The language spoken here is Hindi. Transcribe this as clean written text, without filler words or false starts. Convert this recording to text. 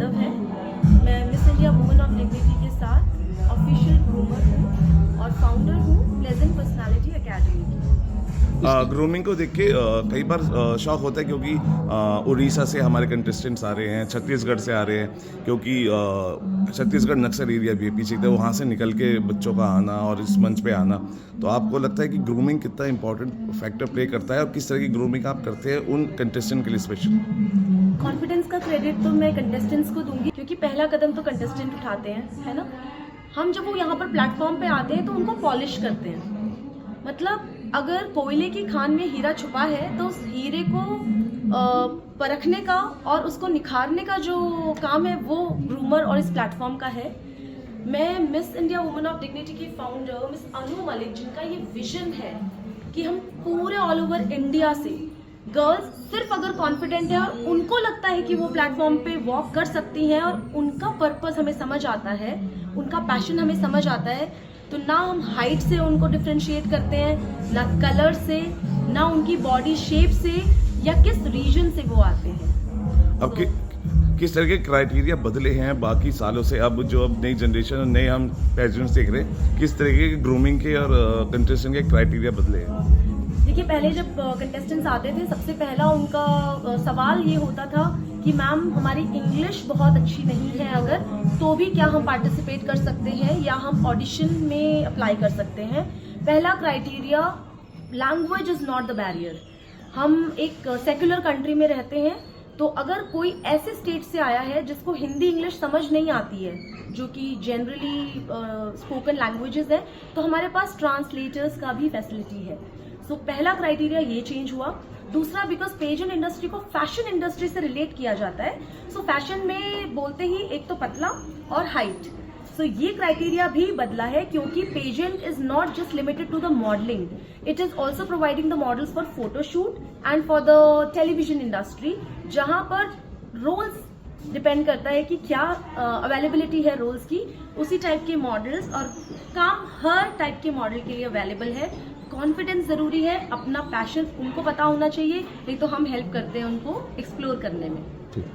यादव है। मैं miss India women of dignity के साथ ऑफिशियल ग्रूमर हूँ और फाउंडर हूँ प्लेजेंट पर्सनालिटी एकेडमी की। ग्रूमिंग को देख के कई बार शौक होता है, क्योंकि उड़ीसा से हमारे कंटेस्टेंट्स आ रहे हैं, छत्तीसगढ़ से आ रहे हैं, क्योंकि छत्तीसगढ़ नक्सल एरिया भी है पीछे, तो वहाँ से निकल के बच्चों का आना और इस मंच पे आना, तो आपको लगता है कि ग्रूमिंग कितना इंपॉर्टेंट फैक्टर प्ले करता है और किस तरह की ग्रूमिंग आप करते हैं उन कंटेस्टेंट के लिए स्पेशल? कॉन्फिडेंस का क्रेडिट तो मैं कंटेस्टेंट्स को दूंगी, क्योंकि पहला कदम तो कंटेस्टेंट उठाते हैं, है ना। हम जब वो यहाँ पर प्लेटफॉर्म पे आते हैं तो उनको पॉलिश करते हैं। मतलब अगर कोयले की खान में हीरा छुपा है तो उस हीरे को परखने का और उसको निखारने का जो काम है वो ग्रूमर और इस प्लेटफॉर्म का है। मैं miss India women of dignity की फाउंडर मिस अनु मलिक, जिनका ये विजन है कि हम पूरे ऑल ओवर इंडिया से गर्ल्स सिर्फ अगर कॉन्फिडेंट है और उनको लगता है कि वो प्लेटफॉर्म पे वॉक कर सकती हैं और उनका पर्पस हमें समझ आता है, उनका पैशन हमें समझ आता है, तो ना हम हाइट से उनको डिफ्रेंशिएट करते हैं, ना कलर से, ना उनकी बॉडी शेप से या किस रीजन से वो आते हैं। अब किस तरह के क्राइटेरिया बदले हैं बाकी सालों से? अब जो अब नई जनरेशन और नए हम पेजेंट्स देख रहे हैं, किस तरीके के ग्रूमिंग के और कंटेस्टेंट के क्राइटेरिया बदले हैं? देखिए, पहले जब कंटेस्टेंट्स आते थे सबसे पहला उनका सवाल ये होता था कि मैम हमारी इंग्लिश बहुत अच्छी नहीं है, अगर तो भी क्या हम पार्टिसिपेट कर सकते हैं या हम ऑडिशन में अप्लाई कर सकते हैं। पहला criteria, language is not the barrier. हम एक सेक्युलर कंट्री में रहते हैं, तो अगर कोई ऐसे स्टेट से आया है जिसको हिंदी इंग्लिश समझ नहीं आती है, जो कि जनरली स्पोकन लैंग्वेजेस है, तो हमारे पास ट्रांसलेटर्स का भी फैसिलिटी है। सो पहला क्राइटेरिया ये चेंज हुआ। दूसरा, बिकॉज पेजेंट इंडस्ट्री को फैशन इंडस्ट्री से रिलेट किया जाता है, सो फैशन में बोलते ही एक तो पतला और हाइट, सो ये क्राइटेरिया भी बदला है, क्योंकि pageant is not just limited to the modelling, it is also providing the models for photoshoot and for the television industry, जहां पर रोल्स डिपेंड करता है कि क्या अवेलेबिलिटी है रोल्स की, उसी टाइप के मॉडल्स और काम हर टाइप के मॉडल के लिए अवेलेबल है। कॉन्फिडेंस ज़रूरी है, अपना पैशन उनको पता होना चाहिए, नहीं तो हम हेल्प करते हैं उनको एक्सप्लोर करने में। ठीक।